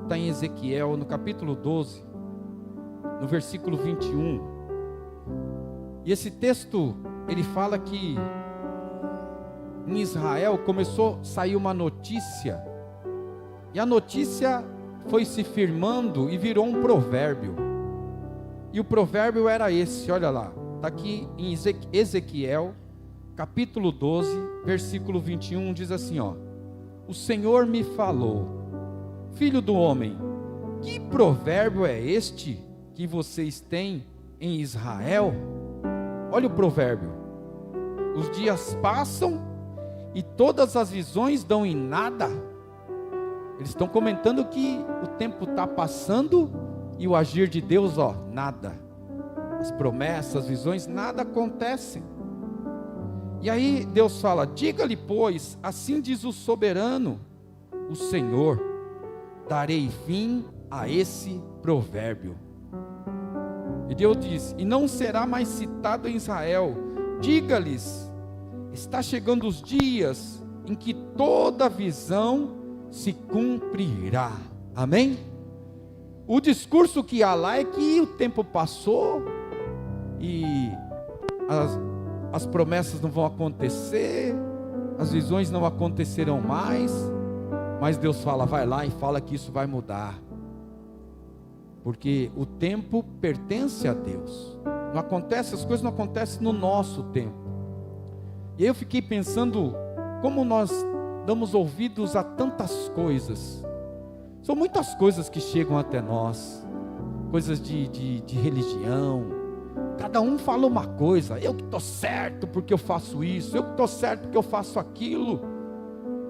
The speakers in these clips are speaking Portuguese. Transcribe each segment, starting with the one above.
está em Ezequiel, no capítulo 12, no versículo 21. E esse texto, ele fala que em Israel começou a sair uma notícia, e a notícia foi se firmando e virou um provérbio. E o provérbio era esse, olha lá, está aqui em Ezequiel, capítulo 12, versículo 21, diz assim, ó: o Senhor me falou, filho do homem, que provérbio é este que vocês têm em Israel? Olha o provérbio: os dias passam e todas as visões dão em nada. Eles estão comentando que o tempo está passando e o agir de Deus, ó, nada. As promessas, as visões, nada acontecem. E aí Deus fala: diga-lhe, pois, assim diz o soberano, o Senhor, darei fim a esse provérbio. E Deus diz: e não será mais citado em Israel. Diga-lhes, está chegando os dias em que toda visão se cumprirá. Amém? O discurso que há lá é que o tempo passou e as promessas não vão acontecer, as visões não acontecerão mais, mas Deus fala: vai lá e fala que isso vai mudar, porque o tempo pertence a Deus. Não acontece, as coisas não acontecem no nosso tempo. E aí eu fiquei pensando como nós damos ouvidos a tantas coisas. São muitas coisas que chegam até nós, coisas de religião. Cada um fala uma coisa: eu que estou certo porque eu faço isso, eu que estou certo porque eu faço aquilo.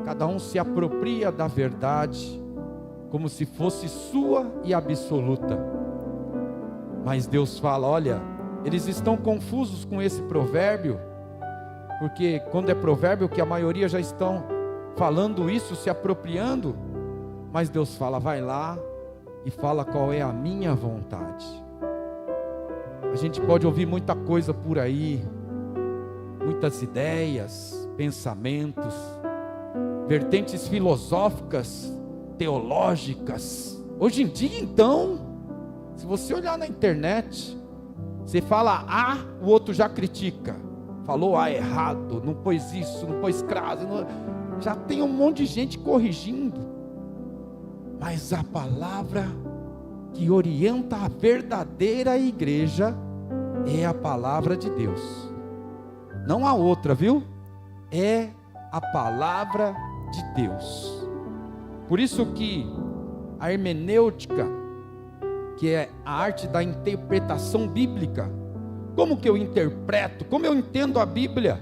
Cada um se apropria da verdade como se fosse sua e absoluta. Mas Deus fala: olha, eles estão confusos com esse provérbio, porque quando é provérbio que a maioria já estão falando isso, se apropriando. Mas Deus fala: vai lá e fala qual é a minha vontade. A gente pode ouvir muita coisa por aí, muitas ideias, pensamentos, vertentes filosóficas, teológicas. Hoje em dia, então, se você olhar na internet, você fala A, o outro já critica. Falou A errado, não pôs isso, não pôs crase, já tem um monte de gente corrigindo. Mas a palavra que orienta a verdadeira igreja é a palavra de Deus. Não há outra, viu? É a palavra de Deus. Por isso que a hermenêutica, que é a arte da interpretação bíblica, como que eu interpreto, como eu entendo a Bíblia?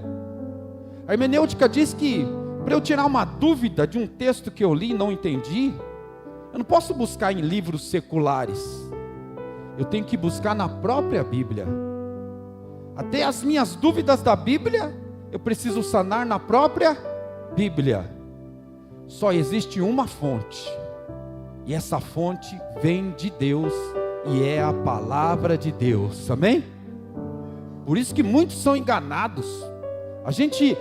A hermenêutica diz que para eu tirar uma dúvida de um texto que eu li e não entendi, eu não posso buscar em livros seculares, eu tenho que buscar na própria Bíblia. Até as minhas dúvidas da Bíblia, eu preciso sanar na própria Bíblia. Só existe uma fonte, e essa fonte vem de Deus, e é a palavra de Deus, amém? Por isso que muitos são enganados. A gente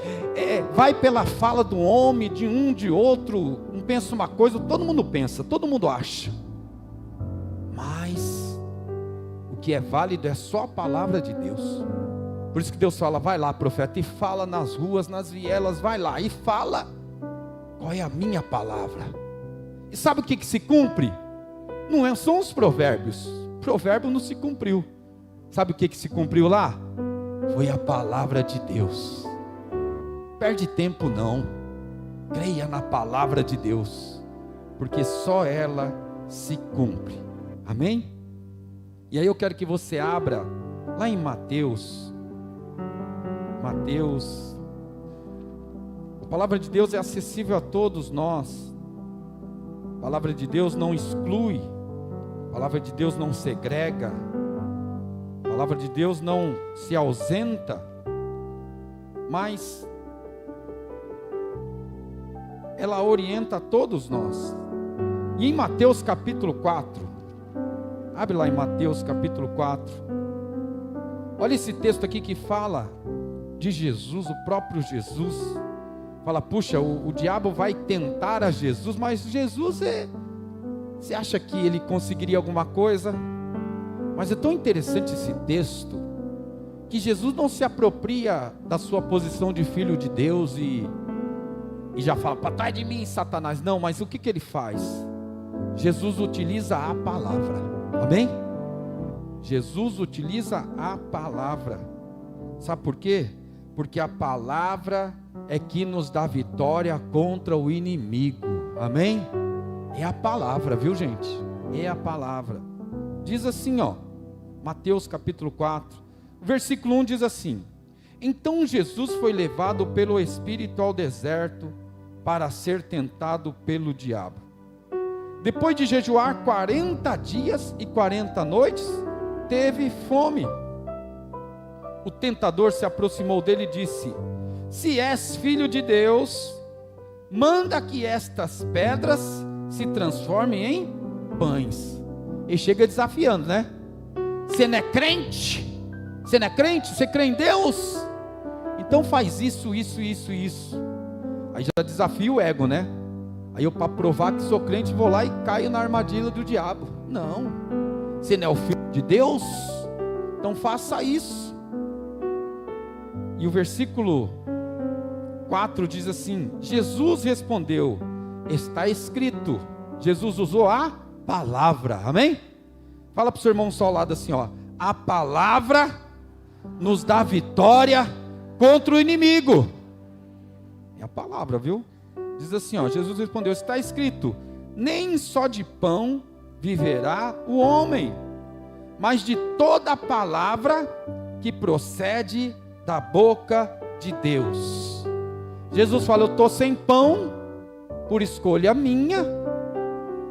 vai pela fala do homem, de um, de outro, um pensa uma coisa, todo mundo pensa, todo mundo acha. Mas o que é válido é só a palavra de Deus. Por isso que Deus fala: vai lá, profeta, e fala nas ruas, nas vielas, vai lá e fala qual é a minha palavra. E sabe o que se cumpre? Não são os provérbios. O provérbio não se cumpriu. Sabe o que se cumpriu lá? Foi a palavra de Deus. Perde tempo não, creia na palavra de Deus, porque só ela se cumpre, amém? E aí eu quero que você abra lá em Mateus. A palavra de Deus é acessível a todos nós. A palavra de Deus não exclui, a palavra de Deus não segrega, a palavra de Deus não se ausenta, mas ela orienta a todos nós. E em Mateus capítulo 4, abre lá em Mateus capítulo 4, olha esse texto aqui que fala de Jesus, o próprio Jesus. Fala: puxa, o diabo vai tentar a Jesus, mas Jesus Você acha que ele conseguiria alguma coisa? Mas é tão interessante esse texto, que Jesus não se apropria da sua posição de filho de Deus e já fala, para trás de mim, Satanás. Não, mas o que ele faz? Jesus utiliza a palavra, amém? Jesus utiliza a palavra. Sabe por quê? Porque a palavra é que nos dá vitória contra o inimigo, amém? É a palavra, viu, gente? É a palavra. Diz assim, ó, Mateus capítulo 4, versículo 1 diz assim: então Jesus foi levado pelo Espírito ao deserto para ser tentado pelo diabo. Depois de jejuar 40 dias e 40 noites, teve fome. O tentador se aproximou dele e disse: se és filho de Deus, manda que estas pedras se transformem em pães. Ele chega desafiando, né? Você não é crente? Você não é crente? Você crê em Deus? Então faz isso. Aí já desafia o ego, né? Aí eu, para provar que sou crente, vou lá e caio na armadilha do diabo. Não, você não é o filho de Deus? Então faça isso. E o versículo 4 diz assim: Jesus respondeu, está escrito. Jesus usou a palavra, amém? Fala para o seu irmão só ao lado assim, ó: a palavra nos dá vitória contra o inimigo. É a palavra, viu? Diz assim, ó, Jesus respondeu, está escrito, nem só de pão viverá o homem, mas de toda a palavra que procede da boca de Deus. Jesus fala, eu estou sem pão, por escolha minha,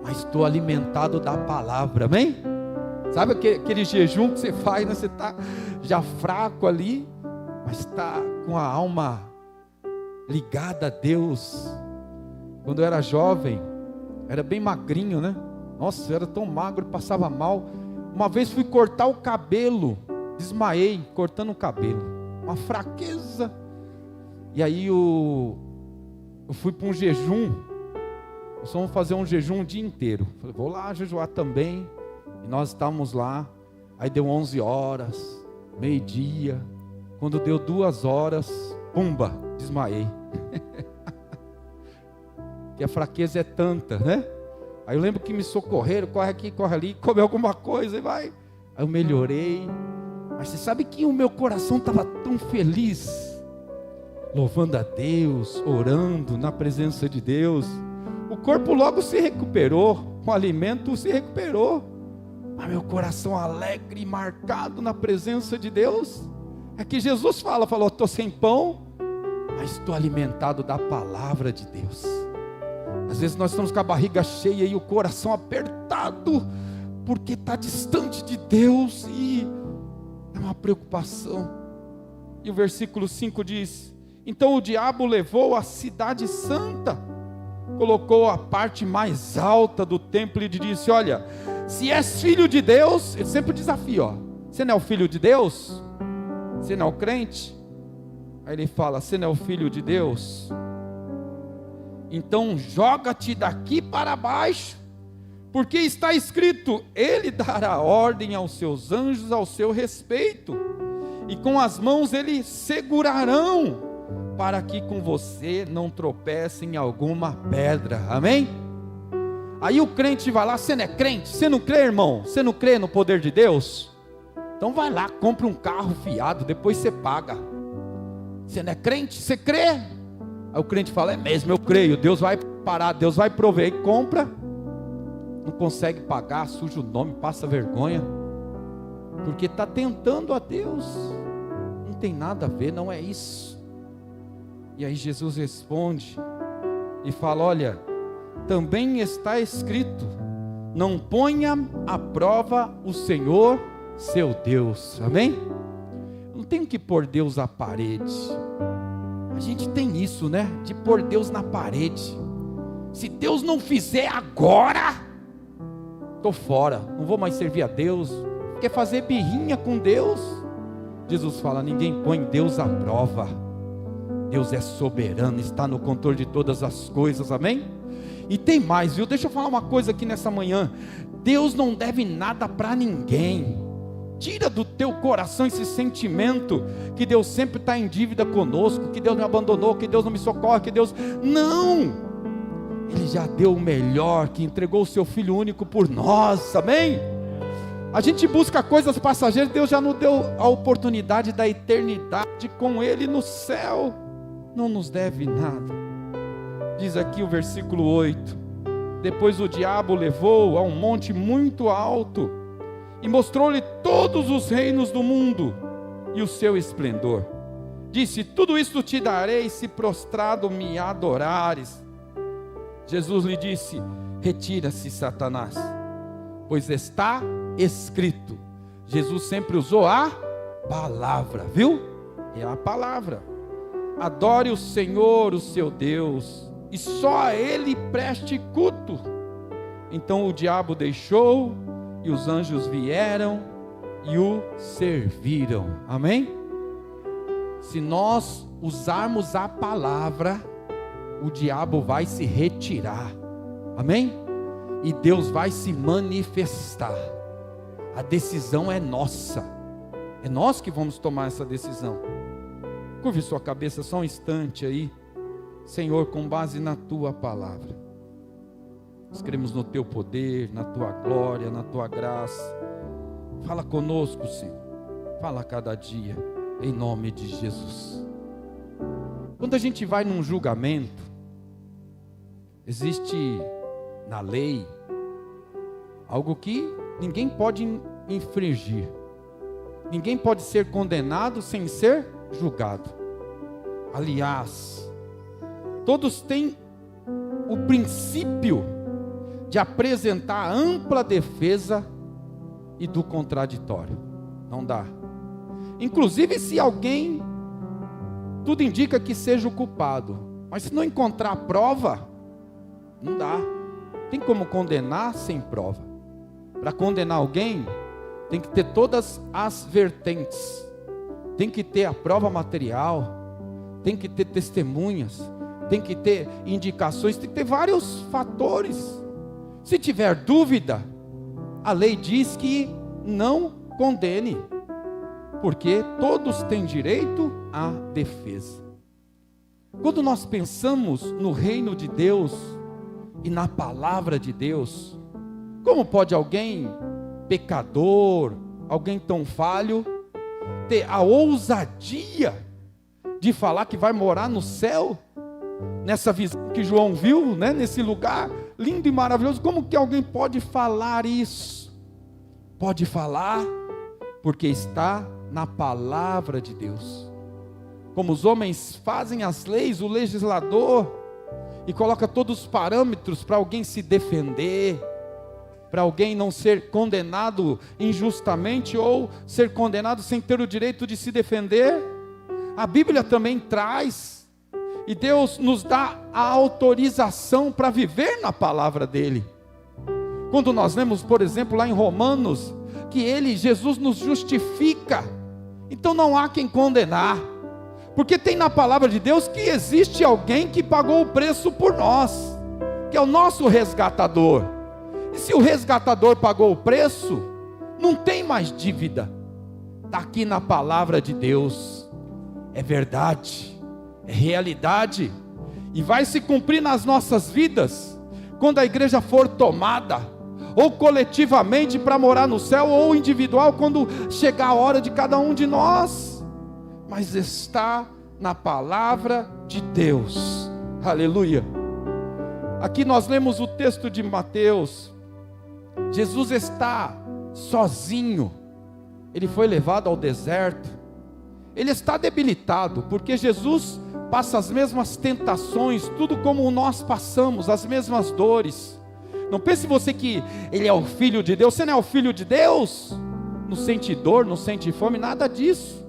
mas estou alimentado da palavra, amém? Sabe aquele jejum que você faz, né? Você está já fraco ali, mas está com a alma ligada a Deus. Quando eu era jovem, era bem magrinho, né? Nossa, eu era tão magro, passava mal. Uma vez fui cortar o cabelo, desmaiei cortando o cabelo, uma fraqueza. E aí eu fui para um jejum. Nós vamos fazer um jejum o dia inteiro. Falei, vou lá jejuar também. E nós estávamos lá. Aí deu 11 horas, meio-dia. Quando deu 2 horas, pumba, desmaiei. Que a fraqueza é tanta, né? Aí eu lembro que me socorreram, corre aqui, corre ali, come alguma coisa e vai. Aí eu melhorei. Mas você sabe que o meu coração estava tão feliz, louvando a Deus, orando na presença de Deus. O corpo logo se recuperou, o alimento se recuperou, mas meu coração alegre e marcado na presença de Deus. É que Jesus falou, estou sem pão, mas estou alimentado da palavra de Deus. Às vezes nós estamos com a barriga cheia e o coração apertado, porque está distante de Deus e é uma preocupação. E o versículo 5 diz, então o diabo levou a cidade santa, colocou a parte mais alta do templo e disse, olha, se és filho de Deus, ele sempre desafia, ó, você não é o filho de Deus? Você não é o crente? Aí ele fala, você não é o filho de Deus? Então joga-te daqui para baixo, porque está escrito, ele dará ordem aos seus anjos ao seu respeito, e com as mãos eles segurarão, para que com você não tropece em alguma pedra, amém? Aí o crente vai lá, você não é crente? Você não crê, irmão? Você não crê no poder de Deus? Então vai lá, compra um carro fiado, depois você paga. Você não é crente? Você crê? Aí o crente fala, é mesmo, eu creio, Deus vai parar, Deus vai prover, e compra, não consegue pagar, suja o nome, passa vergonha, porque está tentando a Deus, não tem nada a ver, não é isso. E aí Jesus responde, e fala, olha, também está escrito, não ponha à prova o Senhor, seu Deus, amém? Não tem que pôr Deus à parede. A gente tem isso, né? De pôr Deus na parede. Se Deus não fizer agora, estou fora, não vou mais servir a Deus. Quer fazer birrinha com Deus? Jesus fala, ninguém põe Deus à prova. Deus é soberano, está no controle de todas as coisas, amém? E tem mais, viu? Deixa eu falar uma coisa aqui nessa manhã. Deus não deve nada para ninguém. Tira do teu coração esse sentimento que Deus sempre está em dívida conosco, que Deus me abandonou, que Deus não me socorre, que Deus... Não! Ele já deu o melhor, que entregou o seu Filho único por nós, amém? A gente busca coisas passageiras, Deus já nos deu a oportunidade da eternidade com Ele no céu. Não nos deve nada. Diz aqui o versículo 8: depois o diabo o levou a um monte muito alto, e mostrou-lhe todos os reinos do mundo, e o seu esplendor. Disse: tudo isto te darei, se prostrado me adorares. Jesus lhe disse: retira-se, Satanás, pois está escrito. Jesus sempre usou a palavra, viu? É a palavra. Adore o Senhor, o seu Deus, e só a Ele preste culto. Então o diabo deixou, e os anjos vieram e o serviram. Amém? Se nós usarmos a palavra, o diabo vai se retirar. Amém? E Deus vai se manifestar. A decisão é nossa. É nós que vamos tomar essa decisão. Curve sua cabeça só um instante aí. Senhor, com base na tua palavra, nós cremos no teu poder, na tua glória, na tua graça. Fala conosco, Senhor. Fala a cada dia, em nome de Jesus. Quando a gente vai num julgamento, existe na lei algo que ninguém pode infringir. Ninguém pode ser condenado sem ser julgado. Aliás, todos têm o princípio de apresentar ampla defesa e do contraditório. Não dá. Inclusive se alguém, tudo indica que seja o culpado, mas se não encontrar prova, não dá. Tem como condenar sem prova. Para condenar alguém, tem que ter todas as vertentes. Tem que ter a prova material, tem que ter testemunhas, tem que ter indicações, tem que ter vários fatores. Se tiver dúvida, a lei diz que não condene, porque todos têm direito à defesa. Quando nós pensamos no reino de Deus e na palavra de Deus, como pode alguém pecador, alguém tão falho, ter a ousadia de falar que vai morar no céu, nessa visão que João viu, né, nesse lugar lindo e maravilhoso? Como que alguém pode falar isso? Pode falar porque está na palavra de Deus. Como os homens fazem as leis, o legislador, e coloca todos os parâmetros para alguém se defender, para alguém não ser condenado injustamente, ou ser condenado sem ter o direito de se defender. A Bíblia também traz, e Deus nos dá a autorização para viver na palavra dEle. Quando nós lemos, por exemplo, lá em Romanos, que Jesus nos justifica, então não há quem condenar, porque tem na palavra de Deus que existe alguém que pagou o preço por nós, que é o nosso resgatador. E se o resgatador pagou o preço, não tem mais dívida. Está aqui na palavra de Deus. É verdade, é realidade, e vai se cumprir nas nossas vidas, quando a igreja for tomada, ou coletivamente para morar no céu, ou individual, quando chegar a hora de cada um de nós. Mas está na palavra de Deus. Aleluia. Aqui nós lemos o texto de Mateus. Jesus está sozinho. Ele foi levado ao deserto. Ele está debilitado, porque Jesus passa as mesmas tentações, tudo como nós passamos, as mesmas dores. Não pense você que ele é o Filho de Deus. Você não é o Filho de Deus? Não sente dor, não sente fome, nada disso.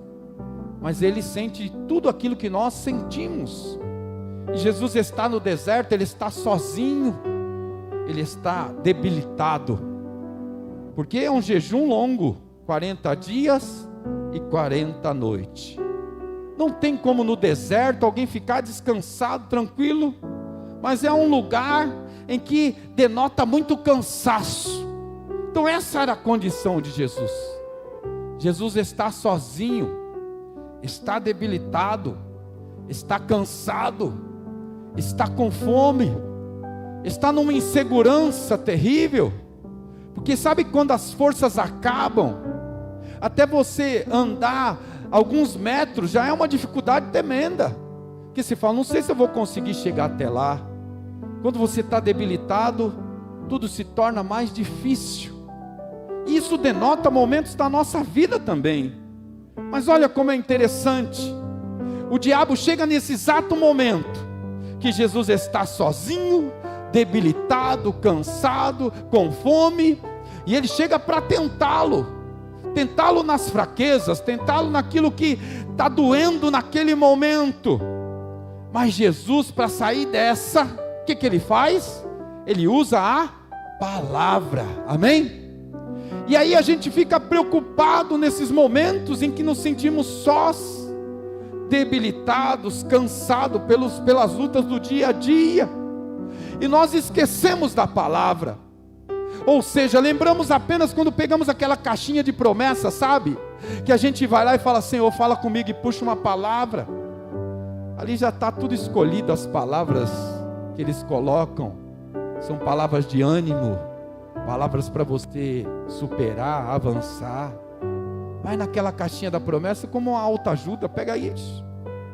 Mas ele sente tudo aquilo que nós sentimos. E Jesus está no deserto, ele está sozinho, ele está debilitado, porque é um jejum longo, 40 dias e 40 noites. Não tem como no deserto alguém ficar descansado, tranquilo. mas é um lugar em que denota muito cansaço. Então essa era a condição de Jesus. Jesus está sozinho, está debilitado, está cansado, está com fome, está numa insegurança terrível, porque sabe quando as forças acabam, até você andar alguns metros já é uma dificuldade tremenda, porque você fala, não sei se eu vou conseguir chegar até lá. Quando você está debilitado, tudo se torna mais difícil. Isso denota momentos da nossa vida também. Mas olha como é interessante. O diabo chega nesse exato momento que Jesus está sozinho, debilitado, cansado, com fome, e ele chega para tentá-lo nas fraquezas, tentá-lo naquilo que está doendo naquele momento. Mas Jesus, para sair dessa, o que ele faz? Ele usa a palavra, amém? E aí a gente fica preocupado nesses momentos em que nos sentimos sós, debilitados, cansados pelas lutas do dia a dia, e nós esquecemos da palavra. Ou seja, lembramos apenas quando pegamos aquela caixinha de promessa, sabe? Que a gente vai lá e fala, Senhor, fala comigo, e puxa uma palavra. Ali já está tudo escolhido, as palavras que eles colocam são palavras de ânimo, palavras para você superar, avançar. Vai naquela caixinha da promessa como uma autoajuda, pega isso.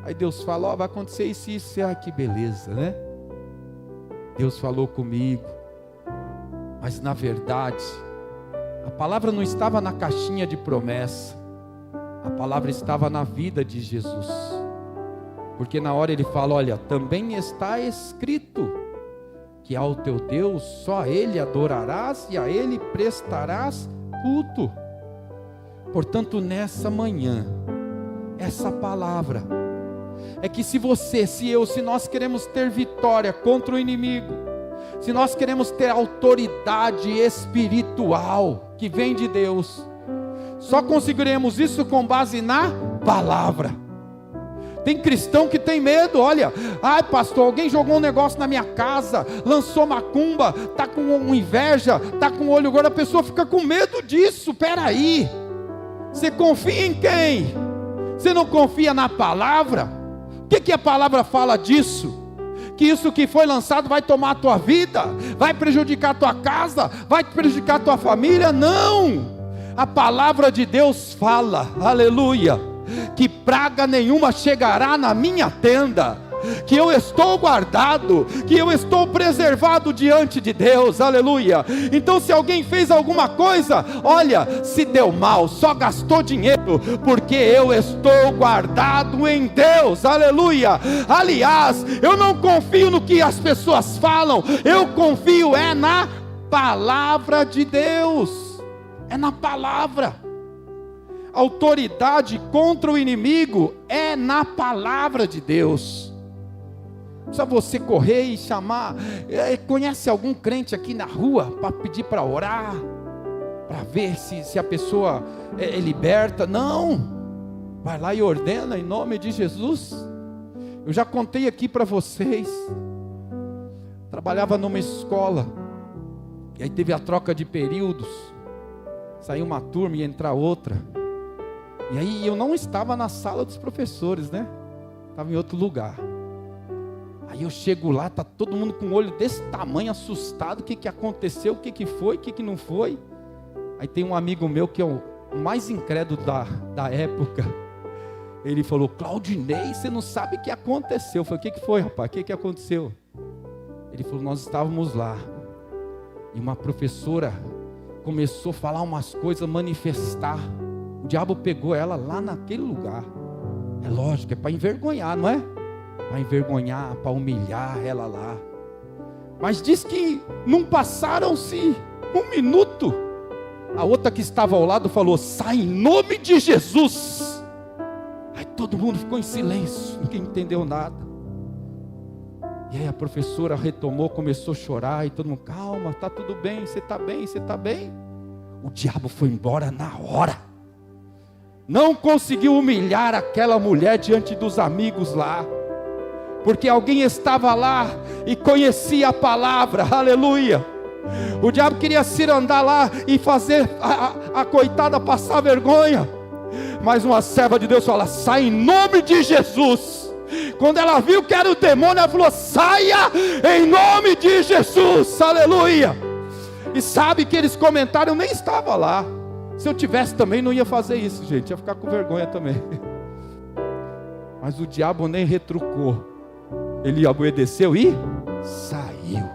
Aí Deus fala, ó, vai acontecer isso e isso. Ah, que beleza, né? Deus falou comigo. Mas na verdade, a palavra não estava na caixinha de promessa. A palavra estava na vida de Jesus. Porque na hora ele fala, olha, também está escrito que ao teu Deus só a Ele adorarás e a Ele prestarás culto. Portanto, nessa manhã, essa palavra é que se nós queremos ter vitória contra o inimigo, se nós queremos ter autoridade espiritual que vem de Deus, só conseguiremos isso com base na palavra. Tem cristão que tem medo, olha, ai pastor, alguém jogou um negócio na minha casa, lançou macumba, está com inveja, está com o olho gordo, a pessoa fica com medo disso. Peraí, você confia em quem? Você não confia na palavra? O que a palavra fala disso? Que isso que foi lançado vai tomar a tua vida, vai prejudicar a tua casa, vai prejudicar a tua família? Não, a palavra de Deus fala, aleluia, que praga nenhuma chegará na minha tenda, que eu estou guardado, que eu estou preservado diante de Deus, aleluia. Então se alguém fez alguma coisa, olha, se deu mal, só gastou dinheiro, porque eu estou guardado em Deus, aleluia. Aliás, eu não confio no que as pessoas falam, eu confio na palavra de Deus, é na palavra. Autoridade contra o inimigo é na palavra de Deus. Precisa você correr e chamar. Conhece algum crente aqui na rua para pedir para orar, para ver se a pessoa é liberta? Não, vai lá e ordena em nome de Jesus. Eu já contei aqui para vocês. Trabalhava numa escola e aí teve a troca de períodos. Saiu uma turma e entra outra. E aí eu não estava na sala dos professores, né? Estava em outro lugar. Aí eu chego lá, tá todo mundo com o olho desse tamanho, assustado. O que aconteceu? O que foi? O que não foi? Aí tem um amigo meu que é o mais incrédulo da época. Ele falou, Claudinei, você não sabe o que aconteceu. Eu falei, o que foi, rapaz? O que aconteceu? Ele falou, nós estávamos lá. E uma professora começou a falar umas coisas, manifestar. O diabo pegou ela lá naquele lugar. É lógico, é para envergonhar, não é? Para envergonhar, para humilhar ela lá. Mas diz que não passaram-se um minuto. A outra que estava ao lado falou, sai em nome de Jesus. Aí todo mundo ficou em silêncio, ninguém entendeu nada. E aí a professora retomou, começou a chorar. E todo mundo, calma, está tudo bem, você está bem, você está bem. O diabo foi embora na hora. Não conseguiu humilhar aquela mulher diante dos amigos lá. porque alguém estava lá e conhecia a palavra, aleluia. O diabo queria se andar lá e fazer a coitada passar vergonha, mas uma serva de Deus fala: sai em nome de Jesus. Quando ela viu que era o demônio, ela falou: saia em nome de Jesus, aleluia. E sabe que eles comentaram: eu nem estava lá. Se eu tivesse também não ia fazer isso, gente, ia ficar com vergonha também. Mas o diabo nem retrucou, ele obedeceu e saiu.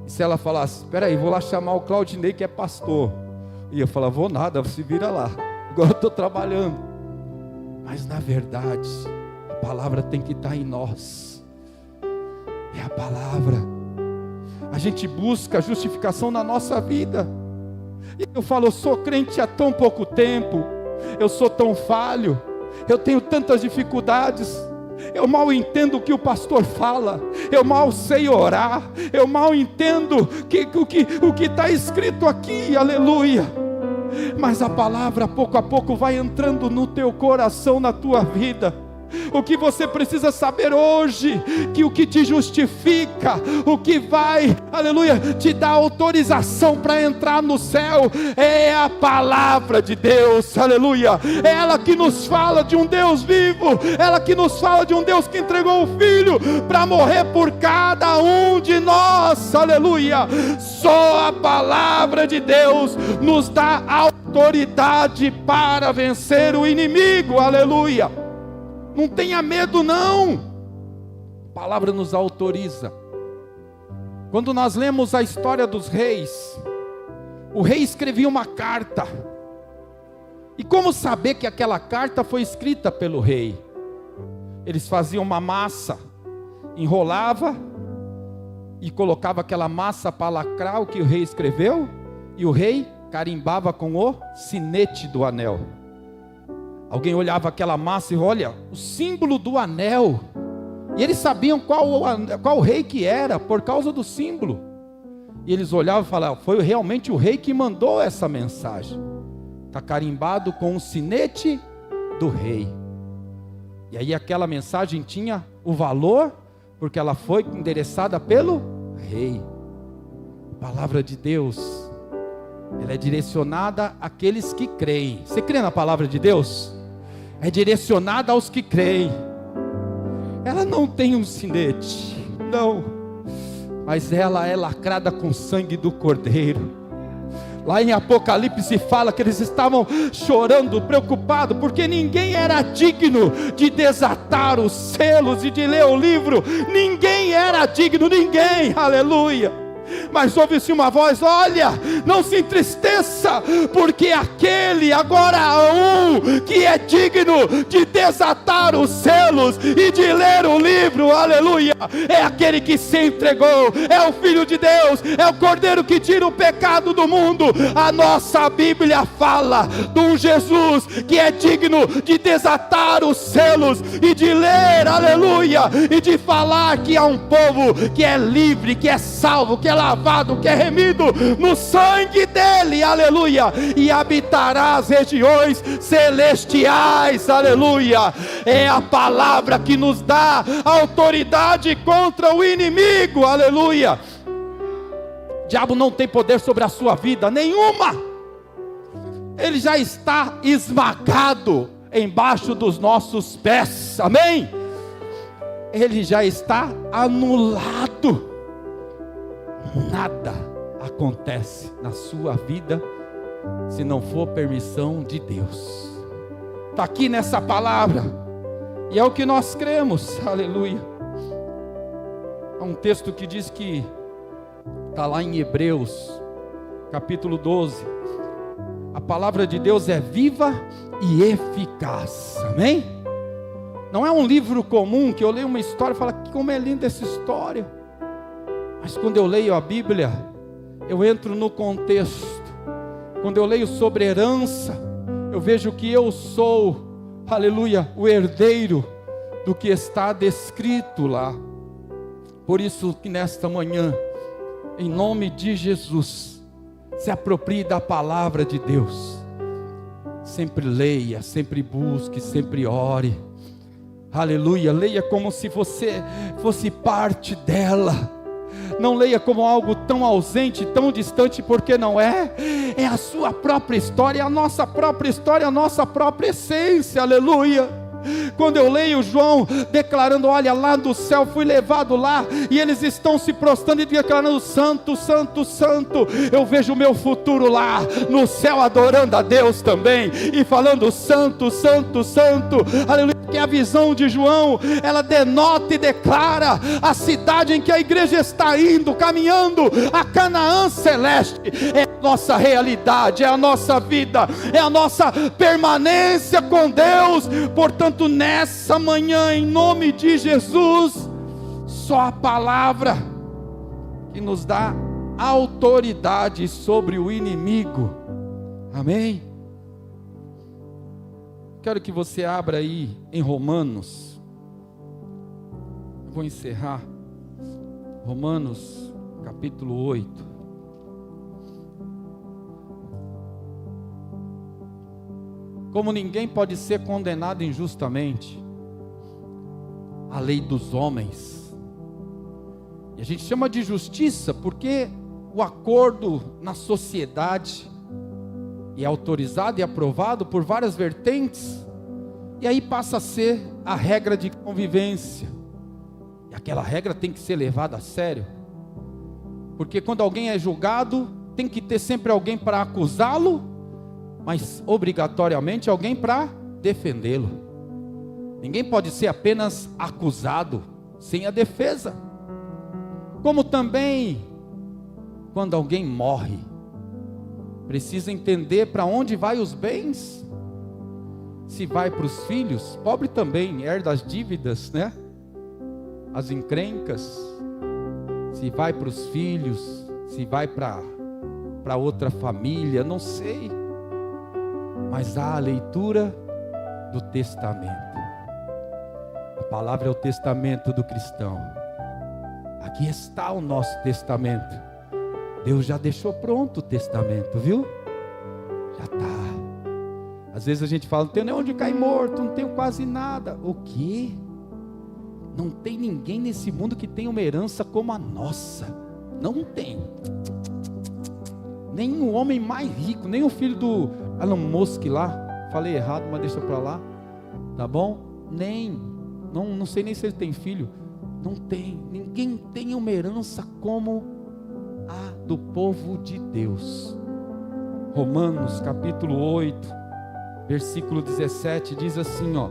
E se ela falasse: espera aí, vou lá chamar o Claudinei que é pastor, ia falar: vou nada, se vira lá, agora eu estou trabalhando. Mas na verdade, a palavra tem que estar em nós. É a palavra. A gente busca justificação na nossa vida. E eu falo: eu sou crente há tão pouco tempo, eu sou tão falho, eu tenho tantas dificuldades, eu mal entendo o que o pastor fala, eu mal sei orar, eu mal entendo o que está escrito aqui, aleluia. Mas a palavra pouco a pouco vai entrando no teu coração, na tua vida. O que você precisa saber hoje, que o que te justifica, o que vai, aleluia, te dá autorização para entrar no céu, é a palavra de Deus, aleluia. É ela que nos fala de um Deus vivo, ela que nos fala de um Deus que entregou o Filho para morrer por cada um de nós, aleluia. Só a palavra de Deus nos dá autoridade para vencer o inimigo, aleluia. Não tenha medo não, a palavra nos autoriza. Quando nós lemos a história dos reis, o rei escrevia uma carta, e como saber que aquela carta foi escrita pelo rei? Eles faziam uma massa, enrolava e colocava aquela massa para lacrar o que o rei escreveu, e o rei carimbava com o sinete do anel. Alguém olhava aquela massa e olha, o símbolo do anel. E eles sabiam qual rei que era, por causa do símbolo. E eles olhavam e falavam: foi realmente o rei que mandou essa mensagem. Está carimbado com o sinete do rei. E aí aquela mensagem tinha o valor, porque ela foi endereçada pelo rei. A palavra de Deus, ela é direcionada àqueles que creem. Você crê na palavra de Deus? É direcionada aos que creem. Ela não tem um sinete, não, mas ela é lacrada com sangue do Cordeiro. Lá em Apocalipse fala que eles estavam chorando, preocupados, porque ninguém era digno de desatar os selos e de ler o livro. Ninguém era digno, ninguém, aleluia. Mas ouve-se uma voz: olha, não se entristeça, porque aquele, agora um, que é digno de desatar os selos e de ler o livro, aleluia, é aquele que se entregou, é o Filho de Deus, é o Cordeiro que tira o pecado do mundo. A nossa Bíblia fala de um Jesus que é digno de desatar os selos e de ler, aleluia, e de falar que há um povo que é livre, que é salvo, que é lavado, que é remido no sangue dele, aleluia, e habitará as regiões celestiais, aleluia. É a palavra que nos dá autoridade contra o inimigo, aleluia. O diabo não tem poder sobre a sua vida nenhuma, ele já está esmagado embaixo dos nossos pés, amém? Ele já está anulado. Nada acontece na sua vida se não for permissão de Deus. Está aqui nessa palavra, e é o que nós cremos, aleluia. Há um texto que diz que está lá em Hebreus capítulo 12: a palavra de Deus é viva e eficaz, amém? Não é um livro comum que eu leio uma história e falo: como é linda essa história. Mas quando eu leio a Bíblia, eu entro no contexto. Quando eu leio sobre herança, eu vejo que eu sou, aleluia, o herdeiro do que está descrito lá. Por isso que nesta manhã, em nome de Jesus, se aproprie da palavra de Deus. Sempre leia, sempre busque, sempre ore. Aleluia, leia como se você fosse parte dela. Não leia como algo tão ausente, tão distante, porque não é. É a sua própria história, a nossa própria história, a nossa própria essência, aleluia. Quando eu leio João declarando, olha, lá do céu fui levado lá, e eles estão se prostrando e declarando, santo, santo, santo. Eu vejo o meu futuro lá, no céu, adorando a Deus também, e falando, santo, santo, santo, aleluia. Que a visão de João, ela denota e declara a cidade em que a igreja está indo, caminhando, a Canaã celeste. É a nossa realidade, é a nossa vida, é a nossa permanência com Deus. Portanto, nessa manhã, em nome de Jesus, só a palavra que nos dá autoridade sobre o inimigo. Amém? Quero que você abra aí em Romanos. Eu vou encerrar. Romanos capítulo 8. Como ninguém pode ser condenado injustamente, a lei dos homens, e a gente chama de justiça porque o acordo na sociedade e é autorizado e aprovado por várias vertentes, e aí passa a ser a regra de convivência, e aquela regra tem que ser levada a sério, porque quando alguém é julgado, tem que ter sempre alguém para acusá-lo, mas obrigatoriamente alguém para defendê-lo. Ninguém pode ser apenas acusado, sem a defesa. Como também, quando alguém morre, precisa entender para onde vai os bens. Se vai para os filhos, pobre também herda as dívidas, né? As encrencas. Se vai para os filhos, se vai para outra família, não sei. Mas há a leitura do testamento. A palavra é o testamento do cristão. Aqui está o nosso testamento. Deus já deixou pronto o testamento, viu? Já está. Às vezes a gente fala, não tenho nem onde cair morto, não tenho quase nada. O quê? Não tem ninguém nesse mundo que tenha uma herança como a nossa. Não tem. Nem o homem mais rico, nem o filho do Elon Musk lá. Falei errado, mas deixa para lá. Tá bom? Não sei nem se ele tem filho. Não tem. Ninguém tem uma herança como a do povo de Deus. Romanos capítulo 8, versículo 17 diz assim, ó: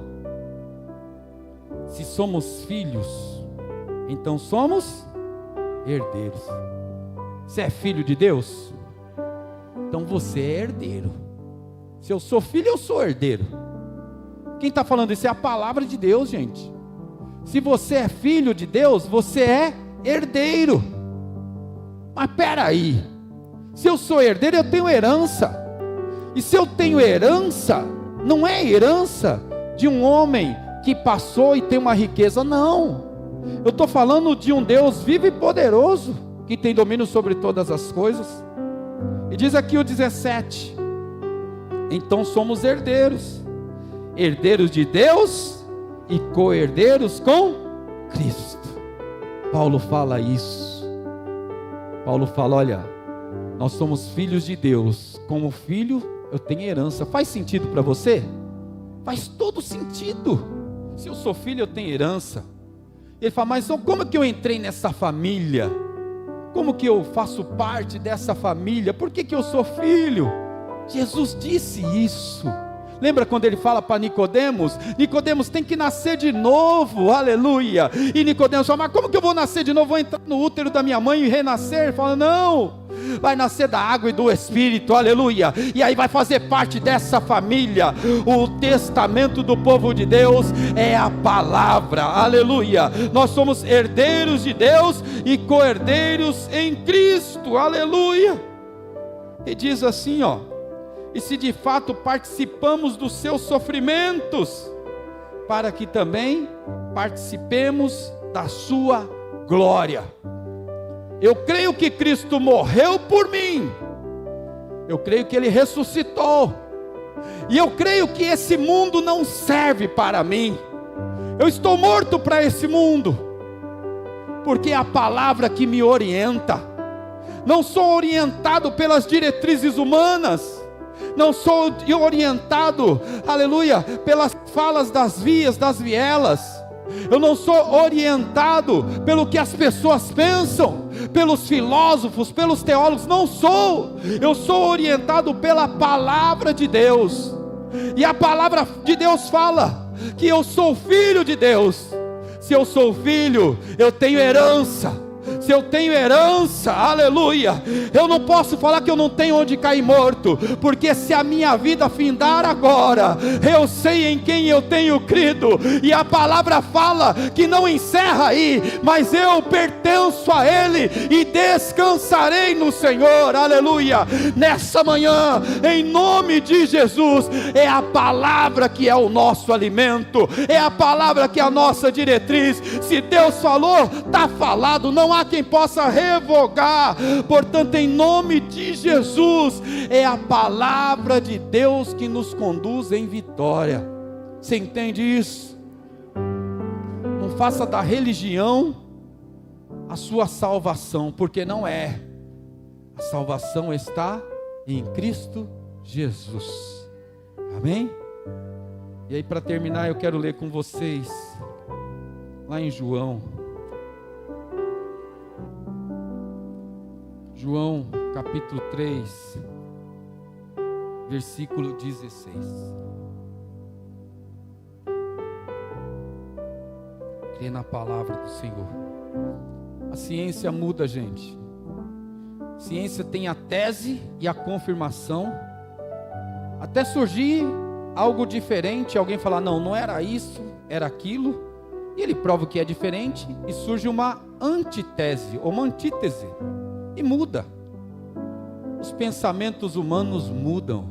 se somos filhos, então somos herdeiros. Você é filho de Deus? Então você é herdeiro. Se eu sou filho, eu sou herdeiro. Quem está falando isso é a palavra de Deus, gente. Se você é filho de Deus, você é herdeiro. Mas peraí, se eu sou herdeiro, eu tenho herança. E se eu tenho herança, não é herança de um homem que passou e tem uma riqueza, não. Eu estou falando de um Deus vivo e poderoso, que tem domínio sobre todas as coisas. E diz aqui o 17: então somos herdeiros, herdeiros de Deus e co-herdeiros com Cristo. Paulo fala isso. Paulo fala, olha, nós somos filhos de Deus. Como filho, eu tenho herança. Faz sentido para você? Faz todo sentido. Se eu sou filho, eu tenho herança. Ele fala, mas então como que eu entrei nessa família? Como que eu faço parte dessa família? Por que eu sou filho? Jesus disse isso. Lembra quando ele fala para Nicodemos? Nicodemos tem que nascer de novo, aleluia. E Nicodemos fala, mas como que eu vou nascer de novo? Vou entrar no útero da minha mãe e renascer? Ele fala, não, vai nascer da água e do Espírito, aleluia. E aí vai fazer parte dessa família. O testamento do povo de Deus é a palavra, aleluia. Nós somos herdeiros de Deus e co-herdeiros em Cristo, aleluia. E diz assim, ó: e se de fato participamos dos seus sofrimentos, para que também participemos da sua glória. Eu creio que Cristo morreu por mim, eu creio que Ele ressuscitou, e eu creio que esse mundo não serve para mim, Eu estou morto para esse mundo, porque é a palavra que me orienta. Não sou orientado pelas diretrizes humanas, não sou orientado, aleluia, pelas falas das vias, das vielas. Eu não sou orientado pelo que as pessoas pensam, pelos filósofos, pelos teólogos, não sou. Eu sou orientado pela palavra de Deus. E a palavra de Deus fala que eu sou filho de Deus. Se eu sou filho, eu tenho herança. Se eu tenho herança, aleluia, eu não posso falar que eu não tenho onde cair morto, porque se a minha vida findar agora, eu sei em quem eu tenho crido, e a palavra fala que não encerra aí, mas eu pertenço a Ele, e descansarei no Senhor, aleluia. Nessa manhã, em nome de Jesus, é a palavra que é o nosso alimento, é a palavra que é a nossa diretriz. Se Deus falou, está falado, não há quem possa revogar. Portanto, em nome de Jesus, é a palavra de Deus que nos conduz em vitória. Você entende isso? Não faça da religião a sua salvação, porque não é. A salvação está em Cristo Jesus. Amém? E aí, para terminar, eu quero ler com vocês lá em João capítulo 3, versículo 16. Crê na palavra do Senhor. A ciência muda, gente. A ciência tem a tese e a confirmação, até surgir algo diferente, alguém falar, não era isso, era aquilo, e ele prova que é diferente, e surge uma antitese, ou uma antítese, e muda. Os pensamentos humanos mudam,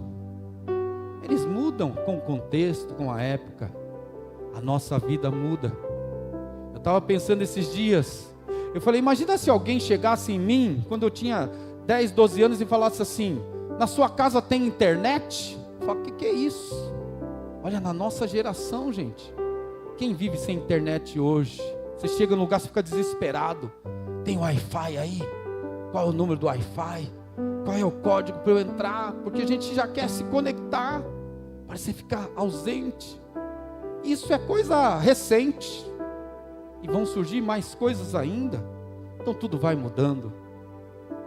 eles mudam com o contexto, com a época. A nossa vida muda. Eu estava pensando esses dias, eu falei, imagina se alguém chegasse em mim, quando eu tinha 10, 12 anos, e falasse assim, na sua casa tem internet? Eu falo, o que é isso? Olha, na nossa geração, gente, quem vive sem internet hoje? Você chega no lugar, você fica desesperado. Tem Wi-Fi aí? Qual é o número do Wi-Fi? Qual é o código para eu entrar? Porque a gente já quer se conectar, para você ficar ausente. Isso é coisa recente, e vão surgir mais coisas ainda. Então tudo vai mudando.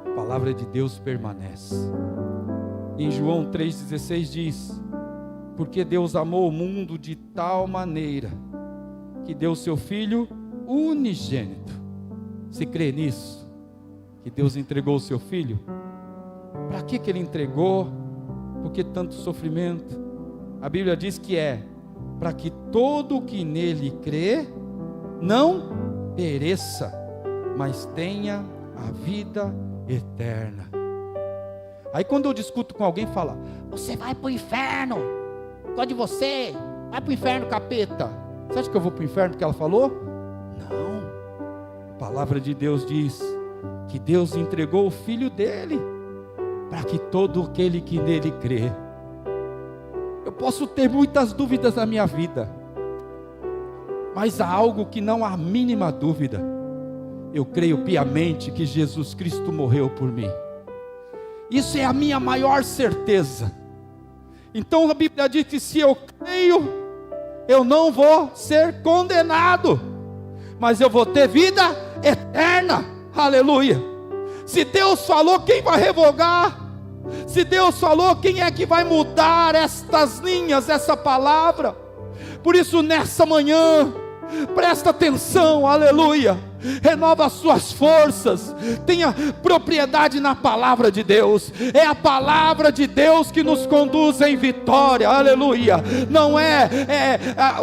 A palavra de Deus permanece. Em João 3,16 diz, porque Deus amou o mundo de tal maneira, que deu seu Filho unigênito. Você crê nisso? Que Deus entregou o seu Filho? Para que Ele entregou? Por que tanto sofrimento? A Bíblia diz que é para que todo o que nele crê não pereça, mas tenha a vida eterna. Aí quando eu discuto com alguém, fala, você vai para o inferno, qual de você? Vai para o inferno, capeta. Você acha que eu vou para o inferno porque ela falou? Não. A palavra de Deus diz que Deus entregou o Filho dele, para que todo aquele que nele crê. Eu posso ter muitas dúvidas na minha vida, mas há algo que não há mínima dúvida. Eu creio piamente que Jesus Cristo morreu por mim. Isso é a minha maior certeza. Então a Bíblia diz que se eu creio, eu não vou ser condenado, mas eu vou ter vida eterna. Aleluia. Se Deus falou, quem vai revogar? Se Deus falou, quem é que vai mudar estas linhas, essa palavra? Por isso nessa manhã, presta atenção, aleluia, renova as suas forças, tenha propriedade na palavra de Deus. É a palavra de Deus que nos conduz em vitória, aleluia. Não é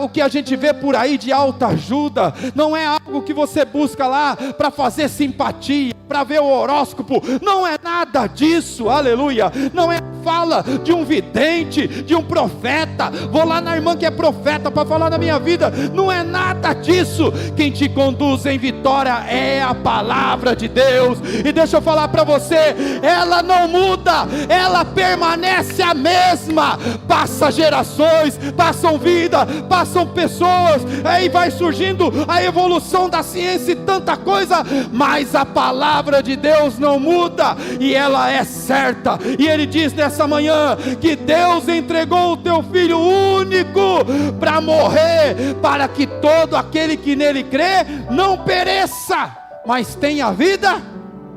o que a gente vê por aí de autoajuda, não é algo que você busca lá para fazer simpatia, para ver o horóscopo, não é nada disso, aleluia. Não é fala de um vidente, de um profeta. Vou lá na irmã que é profeta para falar da minha vida. Não é nada disso. Quem te conduz em vitória é a palavra de Deus. E deixa eu falar para você, ela não muda, ela permanece a mesma. Passa gerações, passam vida, passam pessoas, aí vai surgindo a evolução da ciência e tanta coisa, mas a palavra de Deus não muda, e ela é certa. E ele diz nessa manhã que Deus entregou o teu Filho único para morrer, para que todo aquele que nele crê não pereça, mas tenha vida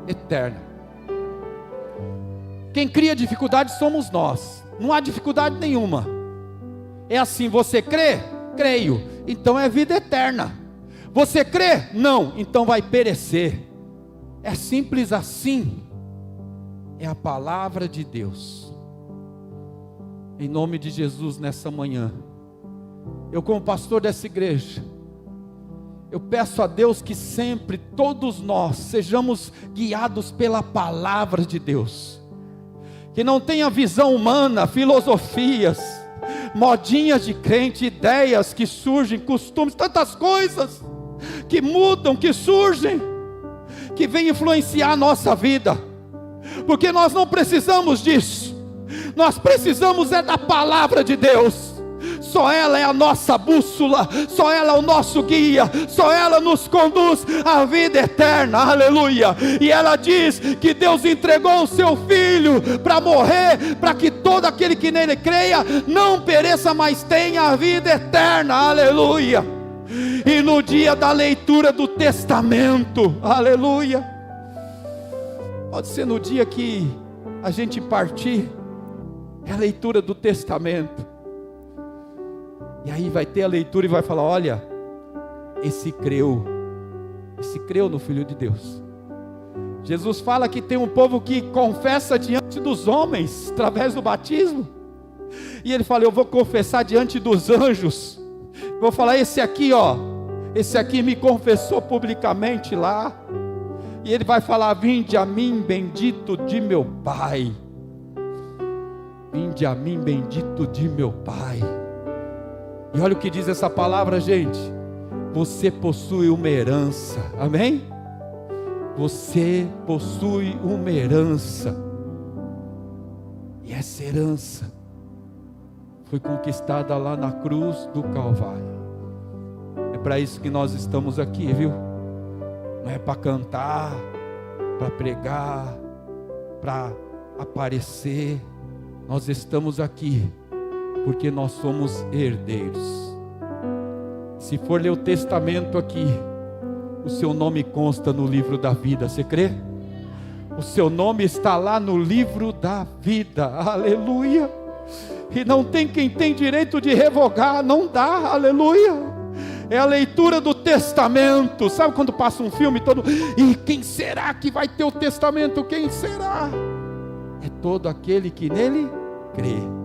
eterna. Quem cria dificuldade somos nós. Não há dificuldade nenhuma. É assim, você crê? Creio, então é vida eterna. Você crê? Não, então vai perecer. É simples assim. É a palavra de Deus. Em nome de Jesus, nessa manhã, eu como pastor dessa igreja, eu peço a Deus que sempre, todos nós, sejamos guiados pela palavra de Deus. Que não tenha visão humana, filosofias, modinhas de crente, ideias que surgem, costumes, tantas coisas que mudam, que surgem, que vêm influenciar a nossa vida, porque nós não precisamos disso. Nós precisamos é da palavra de Deus. Só ela é a nossa bússola, só ela é o nosso guia, só ela nos conduz à vida eterna, aleluia. E ela diz que Deus entregou o seu Filho para morrer, para que todo aquele que nele creia não pereça, mas tenha a vida eterna, aleluia. E no dia da leitura do testamento, aleluia, pode ser no dia que a gente partir, é a leitura do testamento. E aí vai ter a leitura e vai falar: olha, esse creu no Filho de Deus. Jesus fala que tem um povo que confessa diante dos homens, através do batismo. E ele fala: eu vou confessar diante dos anjos. Vou falar: esse aqui, ó, esse aqui me confessou publicamente lá. E ele vai falar: vinde a mim, bendito de meu Pai. Vinde a mim, bendito de meu Pai. E olha o que diz essa palavra, gente. Você possui uma herança, amém? Você possui uma herança. E essa herança foi conquistada lá na cruz do Calvário. É para isso que nós estamos aqui, viu? Não é para cantar, para pregar, para aparecer. Nós estamos aqui porque nós somos herdeiros. Se for ler o testamento aqui, o seu nome consta no livro da vida, você crê? O seu nome está lá no livro da vida, aleluia. E não tem quem tem direito de revogar, não dá, aleluia. É a leitura do testamento. Sabe quando passa um filme todo, e quem será que vai ter o testamento? Quem será? É todo aquele que nele crê.